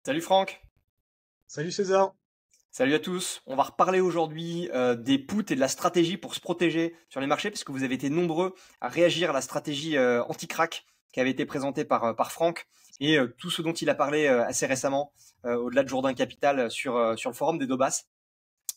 Salut Franck, Salut César. salut à tous. On va reparler aujourd'hui des puts et de la stratégie pour se protéger sur les marchés, parce que vous avez été nombreux à réagir à la stratégie anti-crack qui avait été présentée par Franck et tout ce dont il a parlé assez récemment, au-delà de Jourdain Capital, sur le forum des Dobas.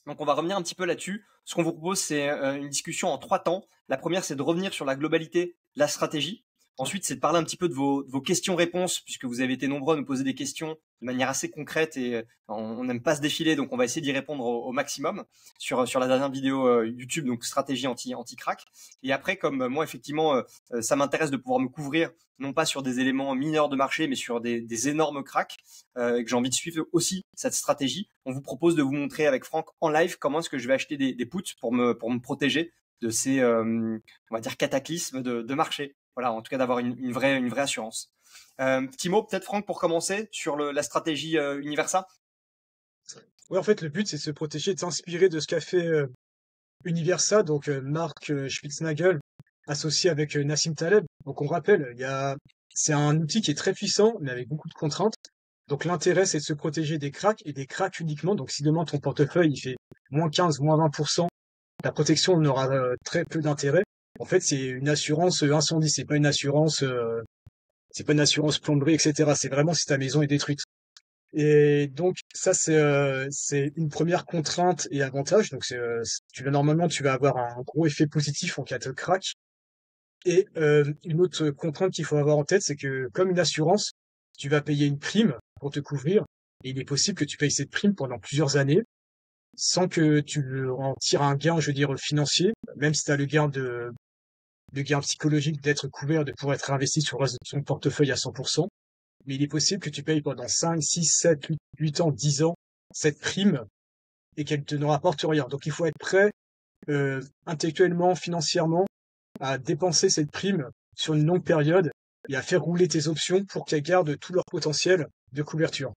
Donc on va revenir un petit peu là-dessus. Ce qu'on vous propose, c'est une discussion en trois temps. La première, c'est de revenir sur la globalité de la stratégie. Ensuite, c'est de parler un petit peu de vos questions-réponses, puisque vous avez été nombreux à nous poser des questions de manière assez concrète et on n'aime pas se défiler, donc on va essayer d'y répondre au maximum sur la dernière vidéo YouTube, donc stratégie anti-crack. Et après, comme moi, effectivement, ça m'intéresse de pouvoir me couvrir, non pas sur des éléments mineurs de marché, mais sur des énormes cracks, et que j'ai envie de suivre aussi cette stratégie. On vous propose de vous montrer avec Franck en live comment est-ce que je vais acheter des puts pour me protéger de ces, on va dire, cataclysmes de marché. Voilà, en tout cas d'avoir une vraie assurance. Petit mot peut-être Franck pour commencer sur la stratégie Universa. Ouais, en fait, le but, c'est de se protéger et de s'inspirer de ce qu'a fait Universa, donc Marc Spitznagel, associé avec Nassim Taleb. Donc, on rappelle, c'est un outil qui est très puissant, mais avec beaucoup de contraintes. Donc, l'intérêt, c'est de se protéger des cracks et des cracks uniquement. Donc, si demain ton portefeuille, il fait moins 15, moins 20%, la protection n'aura très peu d'intérêt. En fait, c'est une assurance incendie, c'est pas une assurance plomberie, etc. C'est vraiment si ta maison est détruite. Et donc ça c'est une première contrainte et avantage. Donc normalement tu vas avoir un gros effet positif en cas de crack. Et une autre contrainte qu'il faut avoir en tête, c'est que comme une assurance, tu vas payer une prime pour te couvrir. Et il est possible que tu payes cette prime pendant plusieurs années sans que tu en tires un gain, je veux dire, financier, même si tu as le gain psychologique d'être couvert, de pouvoir être investi sur le reste de son portefeuille à 100%. Mais il est possible que tu payes pendant 5, 6, 7, 8 ans, 10 ans cette prime et qu'elle te ne rapporte rien. Donc il faut être prêt intellectuellement, financièrement, à dépenser cette prime sur une longue période et à faire rouler tes options pour qu'elles gardent tout leur potentiel de couverture.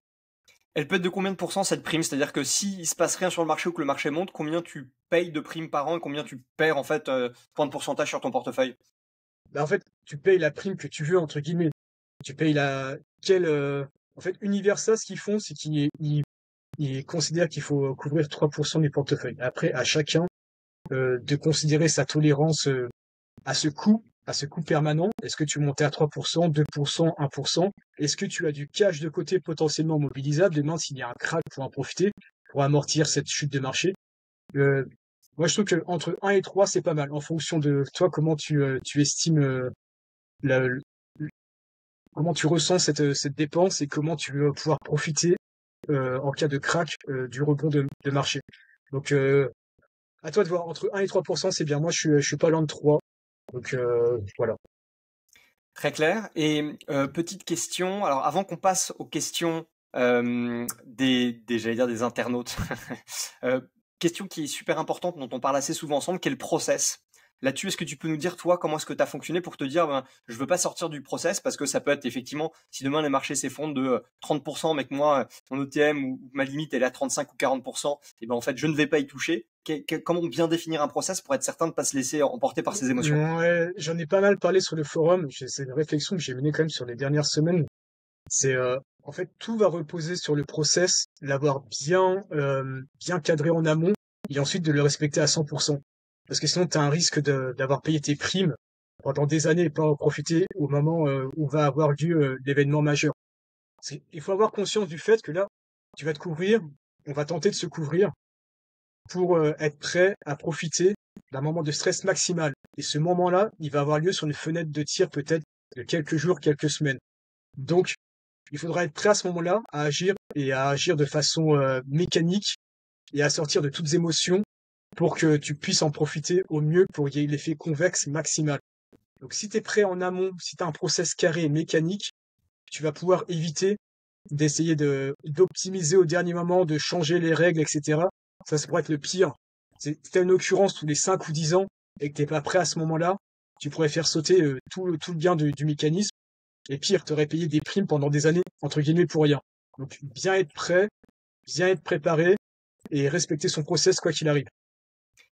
Elle peut être de combien de pourcents cette prime? C'est-à-dire que s'il se passe rien sur le marché ou que le marché monte, combien tu payes de primes par an et combien tu perds en fait, point de pourcentage sur ton portefeuille? Bah, en fait, tu payes la prime que tu veux, entre guillemets. Tu payes la... Quelle, En fait, Universa, ce qu'ils font, c'est qu'ils considèrent qu'il faut couvrir 3% du portefeuille. Après, à chacun de considérer sa tolérance à ce coût permanent. Est-ce que tu montais à 3%, 2%, 1%? Est-ce que tu as du cash de côté potentiellement mobilisable demain s'il y a un crack pour en profiter, pour amortir cette chute de marché? Euh, Moi, je trouve que entre 1 et 3, c'est pas mal. En fonction de toi, comment tu estimes la- comment tu ressens cette dépense et comment tu veux pouvoir profiter en cas de crack du rebond de marché. Donc, à toi de voir. Entre 1 et 3%, c'est bien. Moi, je suis pas loin de 3. Donc, voilà. Très clair. Et petite question, alors avant qu'on passe aux questions j'allais dire des internautes, euh, question qui est super importante, dont on parle assez souvent ensemble, quel process? Là-dessus, est-ce que tu peux nous dire, toi, comment est-ce que tu as fonctionné pour te dire, ben, je veux pas sortir du process parce que ça peut être effectivement, si demain les marchés s'effondrent de 30%, mais que moi, mon OTM ou ma limite elle est à 35 ou 40%, et ben en fait, je ne vais pas y toucher. Comment bien définir un process pour être certain de ne pas se laisser emporter par ses émotions? Ouais, j'en ai pas mal parlé sur le forum. C'est une réflexion que j'ai menée quand même sur les dernières semaines. C'est En fait tout va reposer sur le process, l'avoir bien cadré en amont et ensuite de le respecter à 100%. Parce que sinon tu as un risque d'avoir payé tes primes pendant des années et pas en profiter au moment où va avoir lieu l'événement majeur. Il faut avoir conscience du fait que là, tu vas te couvrir, on va tenter de se couvrir pour être prêt à profiter d'un moment de stress maximal. Et ce moment-là, il va avoir lieu sur une fenêtre de tir peut-être de quelques jours, quelques semaines. Donc, il faudra être prêt à ce moment-là à agir et à agir de façon mécanique et à sortir de toutes émotions pour que tu puisses en profiter au mieux pour qu'il y ait l'effet convexe maximal. Donc, si tu es prêt en amont, si tu as un process carré et mécanique, tu vas pouvoir éviter d'essayer d'optimiser au dernier moment, de changer les règles, etc. Ça pourrait être le pire. Si tu as une occurrence tous les 5 ou 10 ans et que t'es pas prêt à ce moment-là, tu pourrais faire sauter tout le gain du mécanisme. Et pire, tu aurais payé des primes pendant des années, entre guillemets, pour rien. Donc, bien être prêt, bien être préparé et respecter son process quoi qu'il arrive.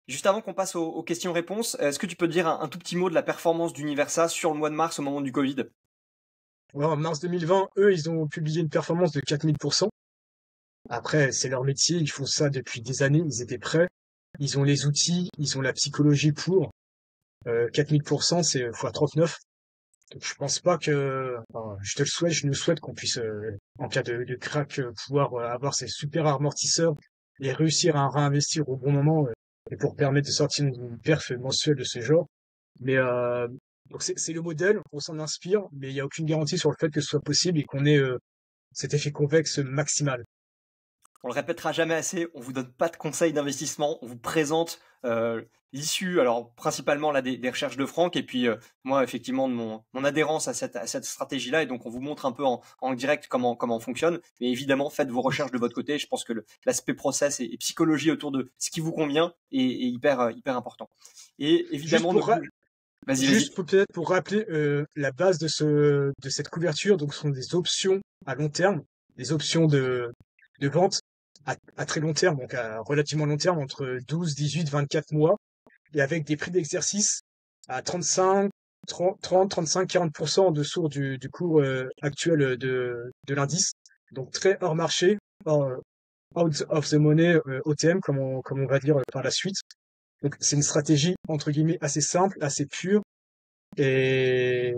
Juste avant qu'on passe aux questions-réponses, est-ce que tu peux dire un tout petit mot de la performance d'Universa sur le mois de mars au moment du Covid? Ouais, en mars 2020, eux, ils ont publié une performance de 4000%. Après, c'est leur métier, ils font ça depuis des années, ils étaient prêts. Ils ont les outils, ils ont la psychologie pour. 4000%, c'est fois 39. Donc, je pense pas que, enfin, je te le souhaite, je nous souhaite qu'on puisse, en cas de crack, pouvoir avoir ces super amortisseurs et réussir à réinvestir au bon moment, et pour permettre de sortir une perf mensuelle de ce genre. Mais donc c'est le modèle, on s'en inspire, mais il n'y a aucune garantie sur le fait que ce soit possible et qu'on ait cet effet convexe maximal. On le répétera jamais assez, on vous donne pas de conseils d'investissement, on vous présente l'issue, alors principalement là des recherches de Franck, et puis moi effectivement de mon adhérence à cette stratégie-là, et donc on vous montre un peu en direct comment on fonctionne. Mais évidemment, faites vos recherches de votre côté. Je pense que l'aspect process et psychologie autour de ce qui vous convient est hyper important. Et Juste évidemment, pour ra- vas-y. Peut-être pour rappeler la base de cette couverture, donc ce sont des options à long terme, des options de vente à très long terme, donc à relativement long terme, entre 12, 18, 24 mois, et avec des prix d'exercice à 35, 30, 35, 40% en dessous du cours actuel de l'indice. Donc très hors marché, out of the money, OTM, comme on va dire par la suite. Donc c'est une stratégie entre guillemets assez simple, assez pure et,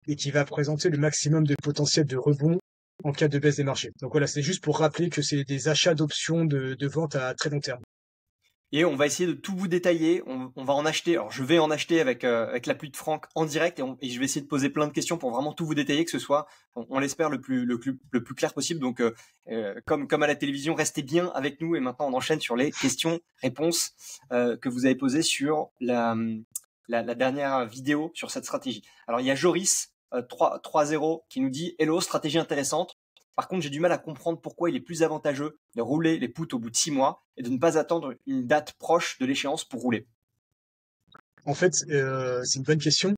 et qui va présenter le maximum de potentiel de rebond en cas de baisse des marchés. Donc voilà, c'est juste pour rappeler que c'est des achats d'options de vente à très long terme. Et on va essayer de tout vous détailler. On va en acheter. Alors, je vais en acheter avec l'appui de Franck en direct, et je vais essayer de poser plein de questions pour vraiment tout vous détailler, que ce soit, on l'espère, le plus clair possible. Donc, comme à la télévision, restez bien avec nous. Et maintenant, on enchaîne sur les questions-réponses que vous avez posées sur la dernière vidéo sur cette stratégie. Alors, il y a Joris 3.0 qui nous dit: Hello, stratégie intéressante. Par contre, j'ai du mal à comprendre pourquoi il est plus avantageux de rouler les puts au bout de 6 mois et de ne pas attendre une date proche de l'échéance pour rouler. En fait, c'est une bonne question.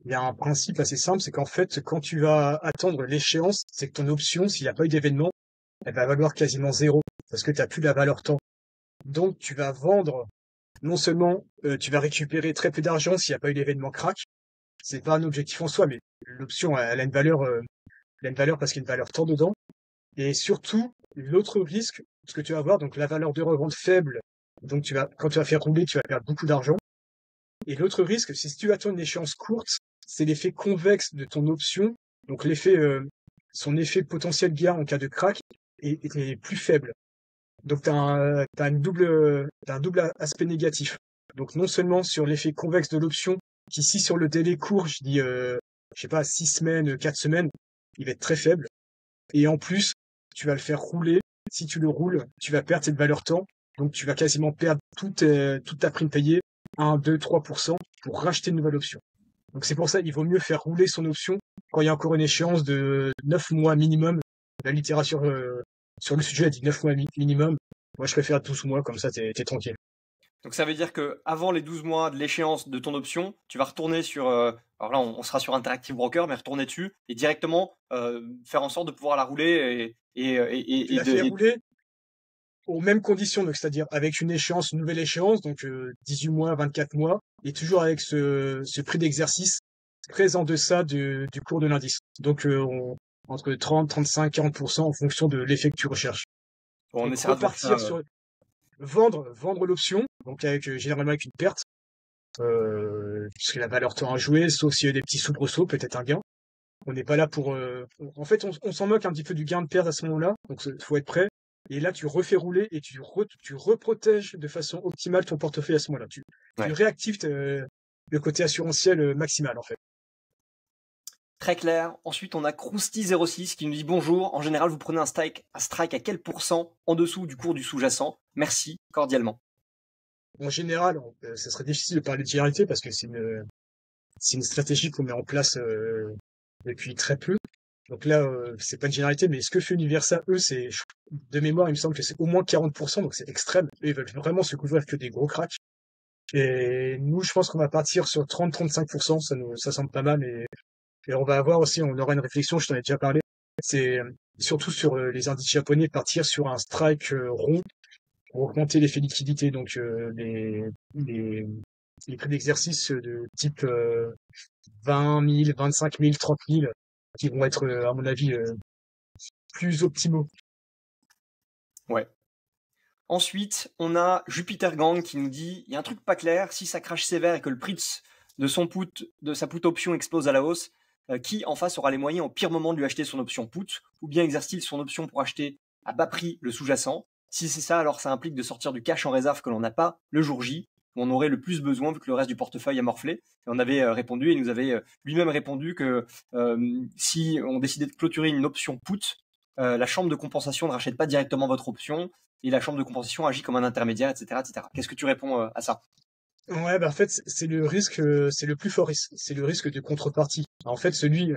Il y a un principe assez simple, c'est qu'en fait, quand tu vas attendre l'échéance, c'est que ton option, s'il n'y a pas eu d'événement, elle va valoir quasiment zéro, parce que tu n'as plus la valeur temps. Donc, tu vas vendre, non seulement tu vas récupérer très peu d'argent s'il n'y a pas eu d'événement crack, c'est pas un objectif en soi, mais l'option, elle a une valeur, elle a une valeur parce qu'il y a une valeur temps dedans. Et surtout, l'autre risque, ce que tu vas avoir, donc la valeur de revente faible, donc quand tu vas faire rouler, tu vas perdre beaucoup d'argent. Et l'autre risque, c'est si tu attends une échéance courte, c'est l'effet convexe de ton option, donc son effet potentiel gain en cas de crack est plus faible. Donc t'as un double aspect négatif. Donc non seulement sur l'effet convexe de l'option, qui si sur le délai court, je sais pas, 6 semaines, 4 semaines, il va être très faible. Et en plus, tu vas le faire rouler. Si tu le roules, tu vas perdre cette valeur temps. Donc tu vas quasiment perdre toute ta prime payée, 1, 2, 3%, pour racheter une nouvelle option. Donc c'est pour ça qu'il vaut mieux faire rouler son option quand il y a encore une échéance de 9 mois minimum. La littérature sur le sujet a dit 9 mois minimum. Moi je préfère 12 mois, comme ça t'es tranquille. Donc ça veut dire que avant les 12 mois de l'échéance de ton option, tu vas retourner sur, alors là on sera sur Interactive Broker, mais retourner dessus et directement faire en sorte de pouvoir la rouler Tu la fais rouler aux mêmes conditions, donc c'est-à-dire avec une échéance, une nouvelle échéance, donc 18 mois, 24 mois, et toujours avec ce prix d'exercice très en deçà du cours de l'indice. Donc entre 30, 35, 40% en fonction de l'effet que tu recherches. Bon, on Donc essaiera de voir ça. repartir sur vendre l'option, donc avec généralement avec une perte, puisque la valeur temps à jouer, sauf s'il y a des petits soubresauts, peut-être un gain. On n'est pas là pour. En fait, on s'en moque un petit peu du gain de perte à ce moment-là, donc il faut être prêt. Et là, tu refais rouler et tu reprotèges de façon optimale ton portefeuille à ce moment-là. Tu Ouais. réactives le côté assurantiel maximal, en fait. Très clair. Ensuite, on a Krusty06 qui nous dit: bonjour. En général, vous prenez un strike à quel pourcent en dessous du cours du sous-jacent? Merci, cordialement. En général, ça serait difficile de parler de généralité parce que c'est une stratégie qu'on met en place depuis très peu. Donc là, c'est pas une généralité, mais ce que fait Universa, eux, de mémoire, il me semble que c'est au moins 40%, donc c'est extrême. Eux, ils veulent vraiment se couvrir que des gros cracks. Et nous, je pense qu'on va partir sur 30-35%, ça semble pas mal, et on va avoir aussi, on aura une réflexion, je t'en ai déjà parlé, c'est surtout sur les indices japonais, partir sur un strike rond pour augmenter l'effet liquidité, donc les prix d'exercice de type 20 000, 25 000, 30 000, qui vont être, à mon avis, plus optimaux. Ouais. Ensuite, on a Jupiter Gang qui nous dit il y a un truc pas clair, si ça crache sévère et que le prix de sa put option explose à la hausse, qui en face aura les moyens au pire moment de lui acheter son option put, ou bien exerce-t-il son option pour acheter à bas prix le sous-jacent? Si c'est ça, alors ça implique de sortir du cash en réserve que l'on n'a pas le jour J, où on aurait le plus besoin vu que le reste du portefeuille a morflé. Et on avait répondu, et il nous avait lui-même répondu que si on décidait de clôturer une option put, la chambre de compensation ne rachète pas directement votre option, et la chambre de compensation agit comme un intermédiaire, etc., etc. Qu'est-ce que tu réponds à ça? Ouais, bah en fait, c'est le risque, c'est le plus fort risque, c'est le risque de contrepartie. En fait, celui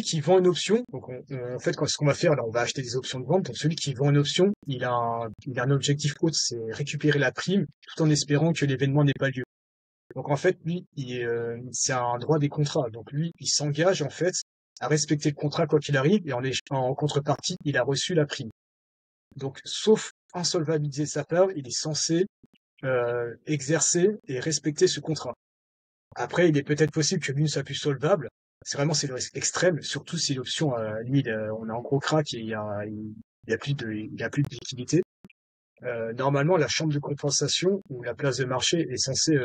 qui vend une option, donc en fait, ce qu'on va faire, là, on va acheter des options de vente. Donc celui qui vend une option, il a un objectif haut, c'est récupérer la prime, tout en espérant que l'événement n'ait pas lieu. Donc en fait, lui, c'est un droit des contrats. Donc lui, il s'engage en fait à respecter le contrat quoi qu'il arrive, et en contrepartie, il a reçu la prime. Donc, sauf insolvabilité de sa part, il est censé exercer et respecter ce contrat. Après, il est peut-être possible que l'une soit plus solvable. C'est le risque extrême, surtout si l'option, lui, on est en gros crack et il y a plus de liquidité. Normalement, la chambre de compensation ou la place de marché est censée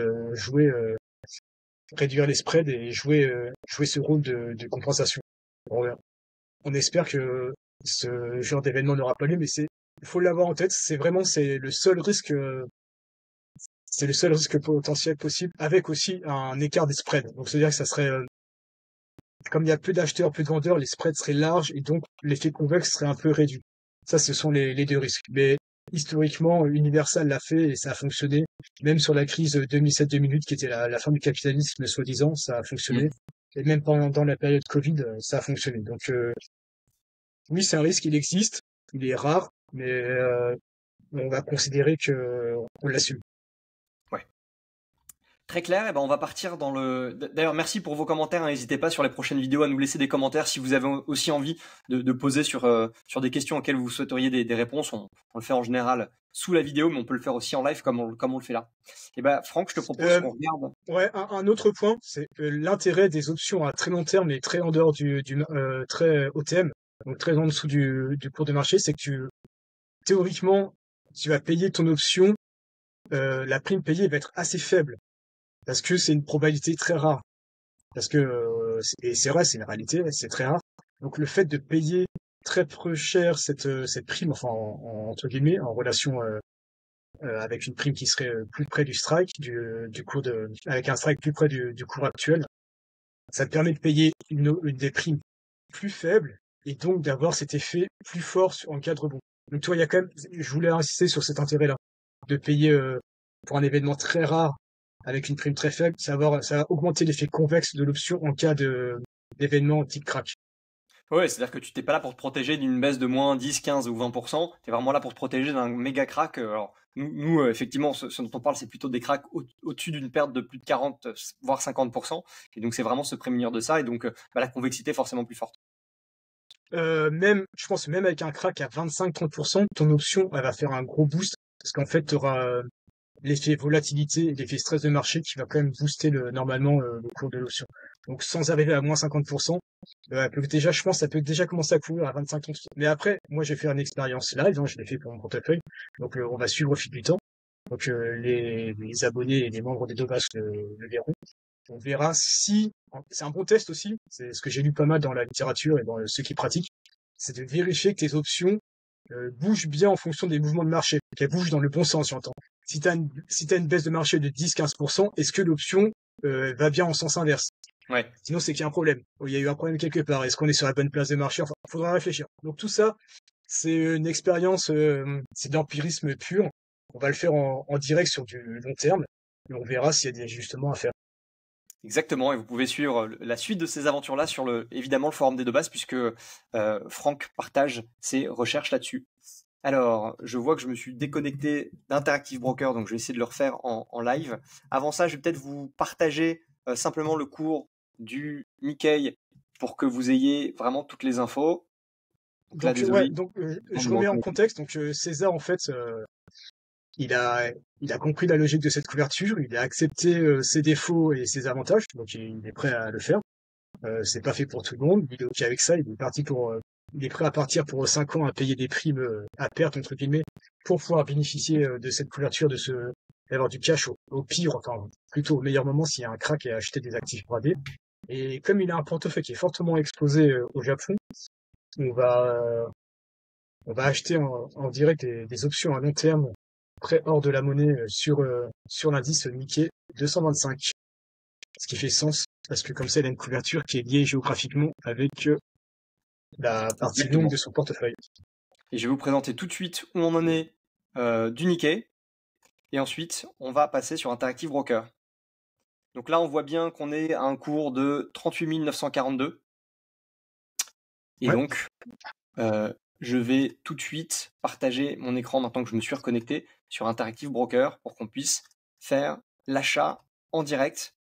réduire les spreads et jouer ce rôle de compensation. On espère que ce genre d'événement n'aura pas lieu, mais il faut l'avoir en tête. C'est le seul risque potentiel possible, avec aussi un écart des spreads. Donc, c'est-à-dire que ça serait, comme il y a peu d'acheteurs, peu de vendeurs, les spreads seraient larges et donc l'effet convexe serait un peu réduit. Ça, ce sont les deux risques. Mais historiquement, Universal l'a fait et ça a fonctionné. Même sur la crise 2007-2008, qui était la fin du capitalisme, soi-disant, ça a fonctionné. Et même pendant la période Covid, ça a fonctionné. Donc, oui, c'est un risque, il existe, il est rare, mais on va considérer que on l'assume. Ouais. Très clair, et ben on va partir dans le. D'ailleurs, merci pour vos commentaires. N'hésitez pas sur les prochaines vidéos à nous laisser des commentaires si vous avez aussi envie de poser sur des questions auxquelles vous souhaiteriez des réponses. On le fait en général sous la vidéo, mais on peut le faire aussi en live comme on le fait là. Et ben Franck, je te propose qu'on regarde. Ouais, un autre point, c'est que l'intérêt des options à très long terme et très en dehors très OTM, donc très en dessous du cours de marché, c'est que théoriquement, tu vas payer ton option, la prime payée va être assez faible parce que c'est une probabilité très rare. Parce que et c'est vrai, c'est une réalité, c'est très rare. Donc le fait de payer très peu cher cette prime, enfin entre guillemets, en relation avec une prime qui serait plus près du strike, avec un strike plus près du cours actuel, ça te permet de payer une des primes plus faibles et donc d'avoir cet effet plus fort en cas de rebond. Donc tu vois, il y a quand même, je voulais insister sur cet intérêt-là, de payer pour un événement très rare avec une prime très faible, ça va augmenter l'effet convexe de l'option en cas d'événement type crack. Ouais, c'est-à-dire que tu t'es pas là pour te protéger d'une baisse de moins 10, 15 ou 20%. Tu es vraiment là pour te protéger d'un méga crack. Alors, effectivement, ce dont on parle, c'est plutôt des cracks au-dessus d'une perte de plus de 40, voire 50%. Et donc, c'est vraiment se prémunir de ça. Et donc, la convexité est forcément plus forte. Je pense même avec un crack à 25-30%, ton option, elle va faire un gros boost parce qu'en fait, tu auras l'effet volatilité et l'effet stress de marché qui va quand même booster normalement le cours de l'option. Donc sans arriver à moins 50%, je pense, ça peut déjà commencer à courir à 25-30%. Mais après, moi j'ai fait une expérience live, hein, je l'ai fait pour mon portefeuille, donc on va suivre au fil du temps. Donc les abonnés et les membres des Dobas le verront. On verra si c'est un bon test aussi. C'est ce que j'ai lu pas mal dans la littérature et dans ceux qui pratiquent, c'est de vérifier que tes options bougent bien en fonction des mouvements de marché, qu'elles bougent dans le bon sens, j'entends. Si t'as une baisse de marché de 10-15%, est-ce que l'option va bien en sens inverse? Ouais. Sinon, c'est qu'il y a un problème. Il y a eu un problème quelque part. Est-ce qu'on est sur la bonne place de marché? Enfin, faudra réfléchir. Donc tout ça, c'est une expérience, c'est de l'empirisme pur. On va le faire en direct sur du long terme et on verra s'il y a des ajustements à faire. Exactement, et vous pouvez suivre la suite de ces aventures-là sur évidemment le forum des deux bases, puisque Franck partage ses recherches là-dessus. Alors, je vois que je me suis déconnecté d'Interactive Broker, donc je vais essayer de le refaire en live. Avant ça, je vais peut-être vous partager simplement le cours du Nikkei pour que vous ayez vraiment toutes les infos. Donc là, désolé. Je remets en contexte. Donc César, en fait, il a compris la logique de cette couverture, il a accepté ses défauts et ses avantages, donc il est prêt à le faire. C'est pas fait pour tout le monde. Il est OK avec ça. Il est prêt à partir pour 5 ans à payer des primes à perte, entre guillemets, pour pouvoir bénéficier de cette couverture, d'avoir du cash au pire, enfin, plutôt au meilleur moment s'il y a un crack et acheter des actifs bradés. Et comme il a un portefeuille qui est fortement exposé au Japon, on va, euh, on va acheter en direct des options à long terme, prêt hors de la monnaie sur l'indice Nikkei 225. Ce qui fait sens, parce que comme ça, il a une couverture qui est liée géographiquement avec la partie longue Exactement. de son portefeuille. Et je vais vous présenter tout de suite où on en est du Nikkei. Et ensuite, on va passer sur Interactive Broker. Donc là, on voit bien qu'on est à un cours de 38 942. Et Ouais. donc, je vais tout de suite partager mon écran maintenant que je me suis reconnecté sur Interactive Broker pour qu'on puisse faire l'achat en direct.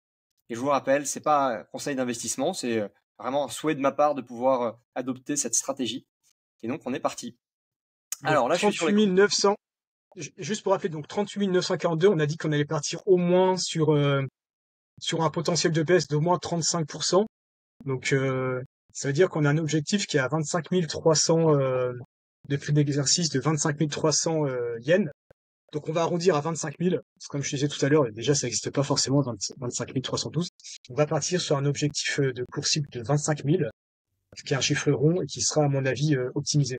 Et je vous rappelle, c'est pas un conseil d'investissement, c'est vraiment un souhait de ma part de pouvoir adopter cette stratégie. Et donc, on est parti. Donc Alors là, je suis sur 38 l'écran. 900, juste pour rappeler, donc 38 942, on a dit qu'on allait partir au moins sur un potentiel de baisse d'au moins 35%. Donc ça veut dire qu'on a un objectif qui est à 25 300 de prix d'exercice de 25 300 yens. Donc on va arrondir à 25 000. Comme je disais tout à l'heure, déjà ça n'existe pas forcément 25 312. On va partir sur un objectif de cours cible de 25 000, qui est un chiffre rond et qui sera à mon avis optimisé.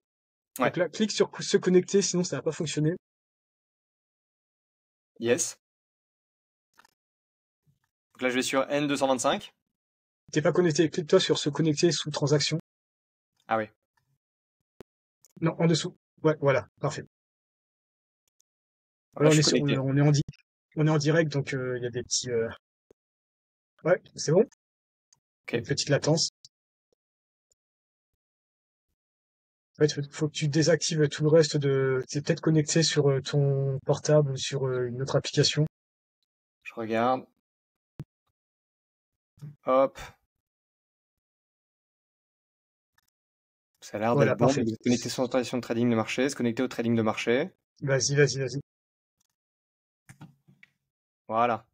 Ouais, Donc là, clique sur se connecter, sinon ça va pas fonctionner. yes. Donc là, je vais sur N225. T'es pas connecté, clique-toi sur se connecter sous transaction. Ah oui. Non, en dessous. Ouais, voilà, parfait. Donc là, Voilà, je suis connecté. on est en direct, donc il y a des petits. Ouais, c'est bon. Une Ok. petite latence. En fait, faut que tu désactives tout le reste de. C'est peut-être connecté sur ton portable ou sur une autre application. Je regarde. Hop. Ça a l'air d'être Voilà, bon. parfait. Donc, connecter son installation de trading de marché, se connecter au trading de marché. Vas-y. Voilà.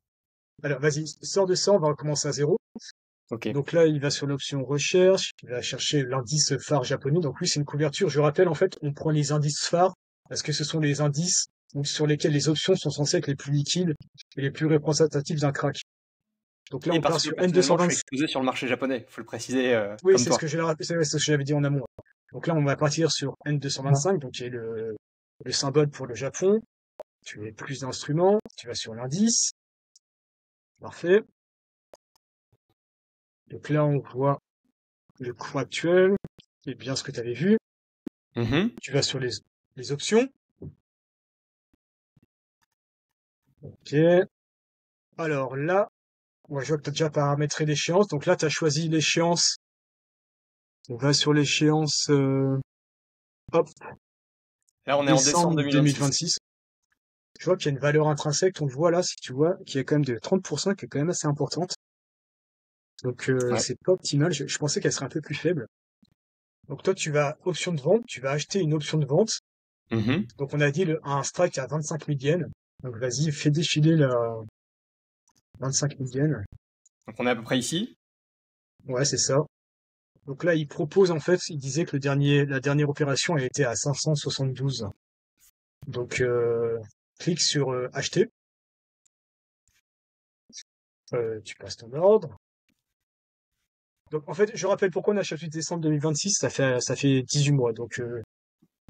Alors, vas-y, sors de ça, on va recommencer à zéro. Ok. Donc là, il va sur l'option recherche, il va chercher l'indice phare japonais. Donc oui, c'est une couverture. Je rappelle, en fait, on prend les indices phares parce que ce sont les indices sur lesquels les options sont censées être les plus liquides et les plus représentatifs d'un crack. Donc là, Et on parce part que sur personnellement, je suis N220. exposé sur le marché japonais. Faut le préciser Oui, comme c'est ce toi. que j'ai rappelé, c'est ce que j'avais dit en amont. Donc là, on va partir sur N225, donc qui est le symbole pour le Japon. Tu mets plus d'instruments, tu vas sur l'indice. Parfait. Donc là, on voit le cours actuel, et bien ce que tu avais vu. Mhm. Tu vas sur les options. Ok. Alors là, je vois que tu as déjà paramétré l'échéance. Donc là, tu as choisi l'échéance. On va sur l'échéance, hop, Là, on est en décembre décembre 2026. 2026. Je vois qu'il y a une valeur intrinsèque, on le voit là, si tu vois, qui est quand même de 30%, qui est quand même assez importante. Donc Ouais. c'est pas optimal, je pensais qu'elle serait un peu plus faible. Donc toi, tu vas option de vente, tu vas acheter une option de vente. Mhm. Donc on a dit un strike à 25 000 yens. Donc vas-y, fais défiler la 25 000 yens. Donc on est à peu près ici. Ouais, c'est ça. Donc là, il propose, en fait, il disait que la dernière opération a été à 572. Donc, clique sur acheter. Tu passes ton ordre. Donc, en fait, je rappelle pourquoi on achète 8 décembre 2026. Ça fait 18 mois. Donc,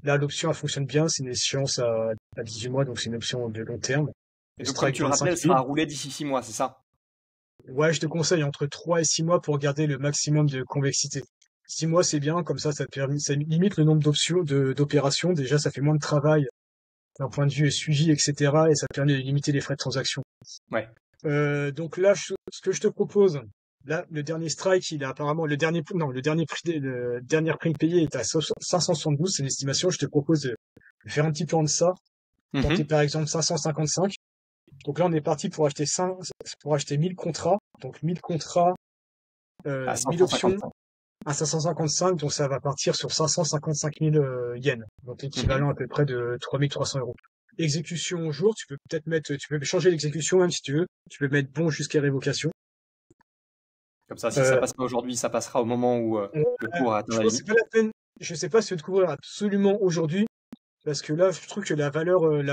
là, l'option, elle fonctionne bien. C'est une échéance à 18 mois. Donc, c'est une option de long terme. Et Le donc, comme strike tu le rappelais, 25 elle 000. sera roulée d'ici 6 mois, c'est ça? Ouais, je te conseille entre 3 et 6 mois pour garder le maximum de convexité. 6 mois, c'est bien. Comme ça te permet, ça limite le nombre d'opérations. Déjà, ça fait moins de travail d'un point de vue suivi, etc. Et ça permet de limiter les frais de transaction. Ouais. Donc là, ce que je te propose, là, le dernier strike, il a apparemment le dernier prix payé est à 572, c'est l'estimation. Je te propose de faire un petit peu en deçà, tenter Mhm. par exemple 555. Donc là, on est parti pour acheter 1000 contrats. Donc 1000 contrats, À 1000 options 555. à 555. Donc ça va partir sur 555 000 yens. Donc Mhm. l'équivalent à peu près de 3300 euros. Exécution au jour, tu peux changer l'exécution même si tu veux. Tu peux mettre bon jusqu'à révocation. Comme ça, si ça Euh, passe pas aujourd'hui, ça passera au moment où ouais, le cours a atteint je la pense que c'est limite. pas la peine. Je sais pas si je vais te couvrir absolument aujourd'hui, parce que là, je trouve que la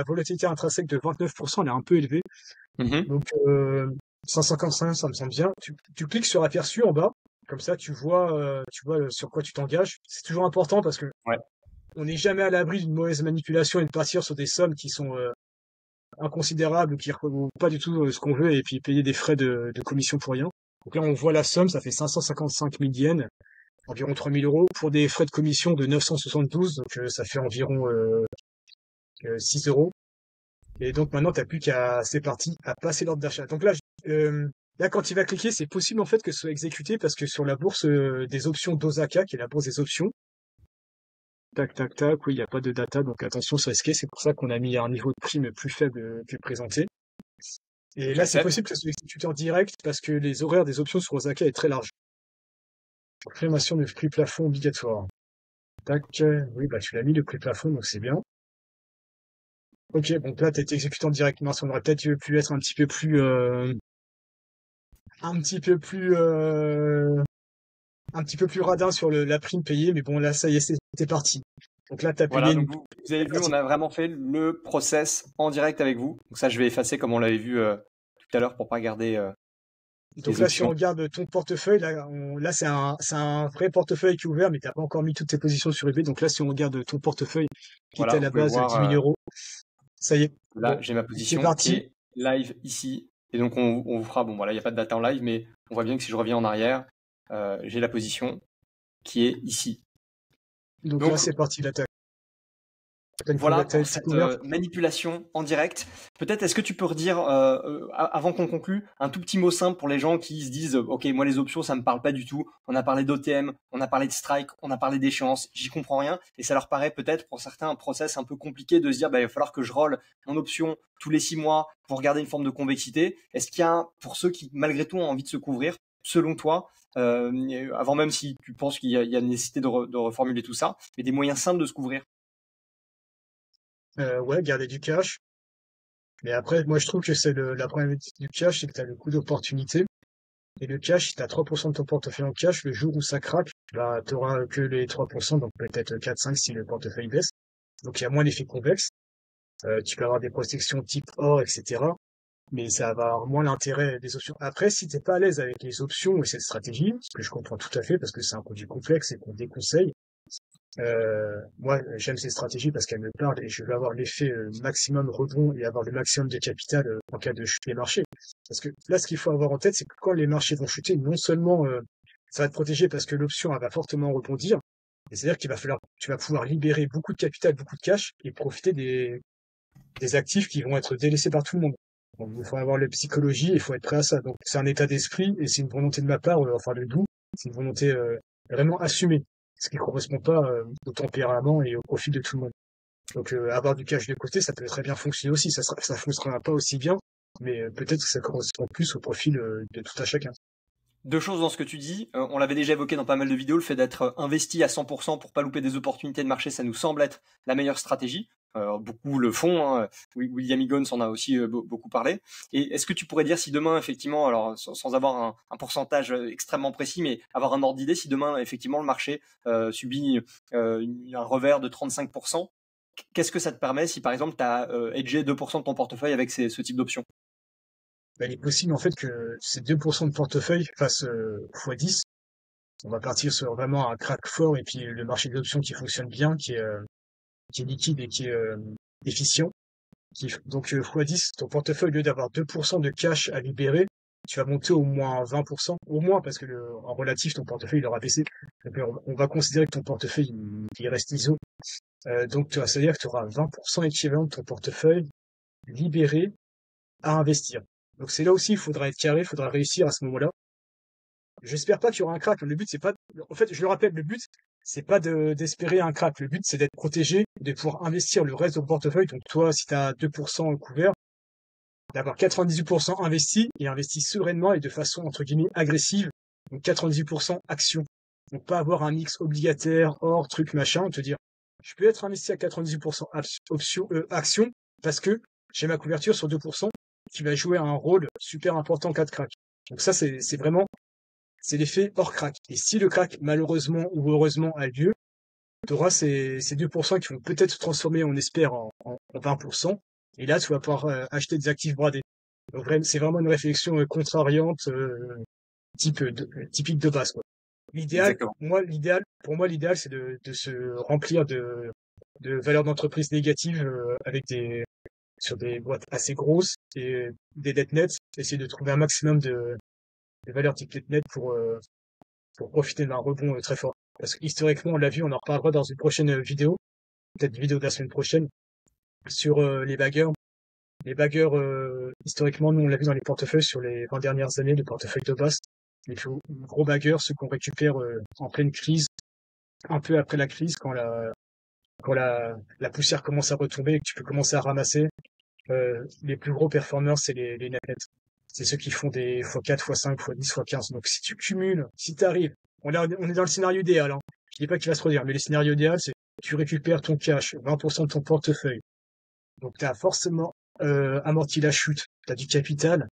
volatilité intrinsèque de 29%, elle est un peu élevée. Mhm. Donc, 155, ça me semble bien. Tu cliques sur aperçu en bas, comme ça, tu vois sur quoi tu t'engages. C'est toujours important parce que Ouais. on n'est jamais à l'abri d'une mauvaise manipulation et de partir sur des sommes qui sont inconsidérables ou qui ne représentent pas du tout ce qu'on veut et puis payer des frais de commission pour rien. Donc là, on voit la somme, ça fait 555 000 yens, environ 3 000 euros, pour des frais de commission de 972, donc ça fait environ 6 euros. Et donc maintenant, t'as plus qu'à, c'est parti, à passer l'ordre d'achat. Donc là, là, quand il va cliquer, c'est possible en fait que ce soit exécuté parce que sur la bourse des options d'Osaka, qui est la bourse des options, tac, tac, tac, oui, il n'y a pas de data, donc attention, c'est risqué. C'est pour ça qu'on a mis un niveau de prime plus faible que présenté. Et là, c'est J'accepte. possible que ce soit exécuté en direct parce que les horaires des options sur Osaka est très large. Confirmation de prix plafond obligatoire. Tac, oui, bah tu l'as mis le prix plafond, donc c'est bien. Ok, donc là, t'as été exécuté en direct. Mince, on aurait peut-être pu être un petit peu plus, un petit peu plus radin sur la prime payée, mais bon, là, ça y est, c'était parti. Donc là, t'as payé Voilà, donc une vous avez vu, on a vraiment fait le process en direct avec vous. Donc ça, je vais effacer comme on l'avait vu tout à l'heure pour pas garder Donc les là, si on options. regarde ton portefeuille, là c'est un vrai portefeuille qui est ouvert, mais t'as pas encore mis toutes tes positions sur eBay. Donc là, si on regarde ton portefeuille, qui était Voilà, à vous la pouvez base de voir 10 000 euros, ça y est. là, Bon, j'ai ma c'est position qui parti. est live ici. Et donc on vous fera, bon voilà, il n'y a pas de data en live, mais on voit bien que si je reviens en arrière, j'ai la position qui est ici. Donc là, Donc c'est parti, l'attaque. voilà T'as pour été cette couvert. manipulation en direct. Peut-être est-ce que tu peux redire, avant qu'on conclue, un tout petit mot simple pour les gens qui se disent, ok, moi les options, ça me parle pas du tout. On a parlé d'OTM, on a parlé de strike, on a parlé d'échéance, j'y comprends rien. Et ça leur paraît peut-être pour certains un process un peu compliqué de se dire, bah, il va falloir que je roll mon option tous les 6 mois pour garder une forme de convexité. Est-ce qu'il y a, pour ceux qui malgré tout ont envie de se couvrir, selon toi, avant même si tu penses qu'il y a nécessité de reformuler tout ça, mais des moyens simples de se couvrir? Ouais, garder du cash. Mais après, moi, je trouve que la problématique du cash, c'est que t'as le coût d'opportunité. Et le cash, si t'as 3% de ton portefeuille en cash, le jour où ça craque, bah, t'auras que les 3%, donc peut-être 4, 5 si le portefeuille baisse. Donc il y a moins d'effet convexe. Tu peux avoir des protections type or, etc. Mais ça va avoir moins l'intérêt des options. Après, si t'es pas à l'aise avec les options et cette stratégie, ce que je comprends tout à fait parce que c'est un produit complexe et qu'on déconseille, moi, j'aime ces stratégies parce qu'elles me parlent et je veux avoir l'effet maximum rebond et avoir le maximum de capital en cas de chute des marchés. Parce que là, ce qu'il faut avoir en tête, c'est que quand les marchés vont chuter, non seulement ça va te protéger parce que l'option elle va fortement rebondir, et c'est-à-dire tu vas pouvoir libérer beaucoup de capital, beaucoup de cash et profiter des actifs qui vont être délaissés par tout le monde. Donc, il faut avoir la psychologie et il faut être prêt à ça. Donc, c'est un état d'esprit et c'est une volonté de ma part, enfin de nous, c'est une volonté vraiment assumée, ce qui correspond pas au tempérament et au profil de tout le monde. Donc, avoir du cash de côté, ça peut très bien fonctionner aussi. Ça fonctionnera pas aussi bien, mais peut-être que ça correspond plus au profil de tout à chacun. Deux choses dans ce que tu dis. On l'avait déjà évoqué dans pas mal de vidéos, le fait d'être investi à 100% pour pas louper des opportunités de marché, ça nous semble être la meilleure stratégie. Beaucoup le font. Hein. William Higgins en a aussi beaucoup parlé. Et est-ce que tu pourrais dire si demain, effectivement, alors sans avoir un pourcentage extrêmement précis, mais avoir un ordre d'idée, si demain, effectivement, le marché subit un revers de 35%, qu'est-ce que ça te permet si, par exemple, tu as hedgé 2% de ton portefeuille avec ce type d'option? Bah, il est possible en fait que ces 2% de portefeuille fassent x10. On va partir sur vraiment un crack fort et puis le marché de l'option qui fonctionne bien, qui est liquide et qui est efficient. Donc x10, ton portefeuille, au lieu d'avoir 2% de cash à libérer, tu vas monter au moins 20%, au moins parce que en relatif, ton portefeuille il aura baissé. Donc, on va considérer que ton portefeuille il reste ISO. Donc ça veut dire que tu auras 20% équivalent de ton portefeuille libéré à investir. Donc c'est là aussi, il faudra être carré, il faudra réussir à ce moment-là. J'espère pas qu'il y aura un crack. Le but, c'est pas, en fait, je le rappelle, le but, c'est pas d'espérer un crack. Le but, c'est d'être protégé, de pouvoir investir le reste de ton portefeuille. Donc, toi, si tu as 2% couvert, d'avoir 98% investi et investi sereinement et de façon, entre guillemets, agressive. Donc, 98% action. Donc, pas avoir un mix obligataire, or, truc, machin, te dire, je peux être investi à 98% action parce que j'ai ma couverture sur 2% qui va jouer un rôle super important en cas de crack. Donc ça, c'est vraiment c'est l'effet hors crack. Et si le crack, malheureusement ou heureusement, a lieu, tu auras ces 2% qui vont peut-être se transformer, on espère, en 20%. Et là, tu vas pouvoir acheter des actifs bradés. Donc, c'est vraiment une réflexion contrariante, typique de base, quoi. Exactement. Pour moi, l'idéal, c'est de se remplir de valeurs d'entreprise négatives sur des boîtes assez grosses et des dettes nettes. Essayer de trouver un maximum de valeurs type dettes nettes pour profiter d'un rebond très fort. Parce que historiquement, on l'a vu, on en reparlera dans une prochaine vidéo, peut-être une vidéo de la semaine prochaine, sur les baggers. Les baggers, historiquement, nous, on l'a vu dans les portefeuilles sur les 20 dernières années, les portefeuilles de base. Les plus gros baggers, ceux qu'on récupère en pleine crise, un peu après la crise, quand la poussière commence à retomber et que tu peux commencer à ramasser. Les plus gros performeurs, c'est les net. C'est ceux qui font des x4, x5, x10, x15. Donc si tu cumules, si tu arrives, on est dans le scénario idéal, hein. Je dis pas qu'il va se produire, mais le scénario idéal, c'est que tu récupères ton cash, 20% de ton portefeuille. Donc tu as forcément amorti la chute, tu as du capital,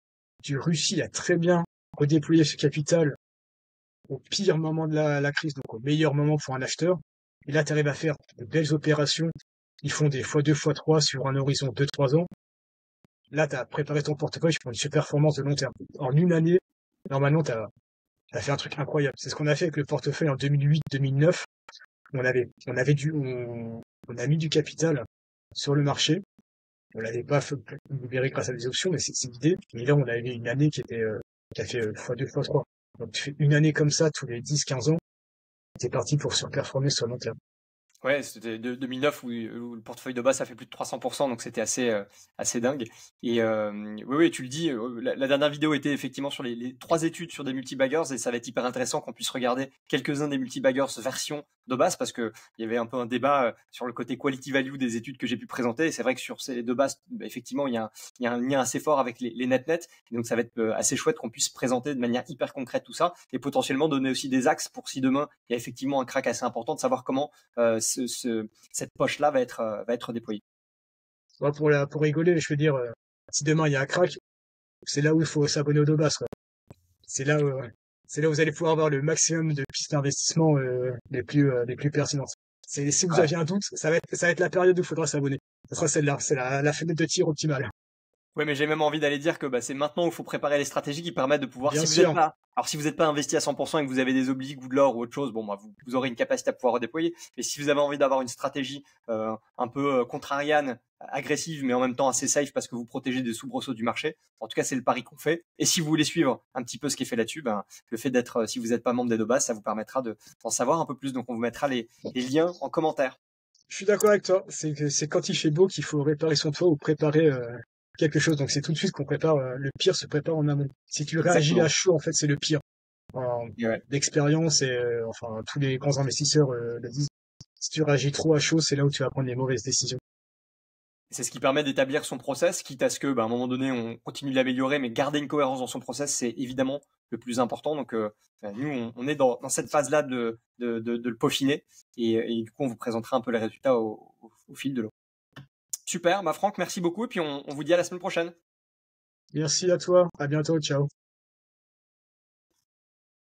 tu réussis à très bien redéployer ce capital au pire moment de la crise, donc au meilleur moment pour un acheteur. Et là, tu arrives à faire de belles opérations. Ils font des x2, x3 sur un horizon 2-3 ans. Là, tu as préparé ton portefeuille pour une super performance de long terme. En une année, normalement, tu as fait un truc incroyable. C'est ce qu'on a fait avec le portefeuille en 2008-2009. On a mis du capital sur le marché. On l'avait pas libéré grâce à des options, mais c'est l'idée. Et là, on avait une année qui a fait x2, x3. Donc, tu fais une année comme ça tous les 10-15 ans. T'es parti pour surperformer sur le long terme. Ouais, c'était 2009 où le portefeuille de base ça fait plus de 300%, donc c'était assez dingue. Et oui, tu le dis, la dernière vidéo était effectivement sur les 3 études sur des multibaggers et ça va être hyper intéressant qu'on puisse regarder quelques-uns des multibaggers version de base parce que il y avait un peu un débat sur le côté quality value des études que j'ai pu présenter. Et c'est vrai que sur ces deux bases, effectivement, il y a un lien assez fort avec les net. Et donc ça va être assez chouette qu'on puisse présenter de manière hyper concrète tout ça et potentiellement donner aussi des axes pour si demain il y a effectivement un crack assez important de savoir comment cette poche-là va être déployée. Ouais, pour rigoler, je veux dire, si demain il y a un crack, c'est là où il faut s'abonner au Dobas, quoi. C'est là où, c'est là où vous allez pouvoir avoir le maximum de pistes d'investissement les plus pertinentes. Si vous Ouais. aviez un doute, ça va être la période où il faudra s'abonner. Ça sera celle-là, c'est la fenêtre de tir optimale. Ouais, mais j'ai même envie d'aller dire que c'est maintenant où il faut préparer les stratégies qui permettent de pouvoir, Bien si vous êtes sûr, pas, alors si vous n'êtes pas investi à 100% et que vous avez des obliges ou de l'or ou autre chose, bon, vous aurez une capacité à pouvoir redéployer. Mais si vous avez envie d'avoir une stratégie un peu contrariane, agressive, mais en même temps assez safe parce que vous protégez des soubresauts du marché, en tout cas c'est le pari qu'on fait. Et si vous voulez suivre un petit peu ce qui est fait là-dessus, le fait d'être, si vous n'êtes pas membre des deux bases, ça vous permettra d'en savoir un peu plus. Donc on vous mettra les liens en commentaire. je suis d'accord avec toi. C'est quand il fait beau qu'il faut réparer son toit ou préparer quelque chose. Donc c'est tout de suite qu'on prépare. Le pire se prépare en amont. Si tu réagis à Exactement. chaud, en fait, c'est le pire. Et ouais. D'expérience et enfin tous les grands investisseurs le disent. Si tu réagis trop à chaud, c'est là où tu vas prendre les mauvaises décisions. C'est ce qui permet d'établir son process, quitte à ce que, à un moment donné, on continue de l'améliorer, mais garder une cohérence dans son process, c'est évidemment le plus important. Donc, nous, on est dans cette phase-là de le peaufiner, et du coup, on vous présentera un peu les résultats au fil de l'eau. Super, Franck, merci beaucoup, et puis on vous dit à la semaine prochaine. Merci à toi, à bientôt, ciao.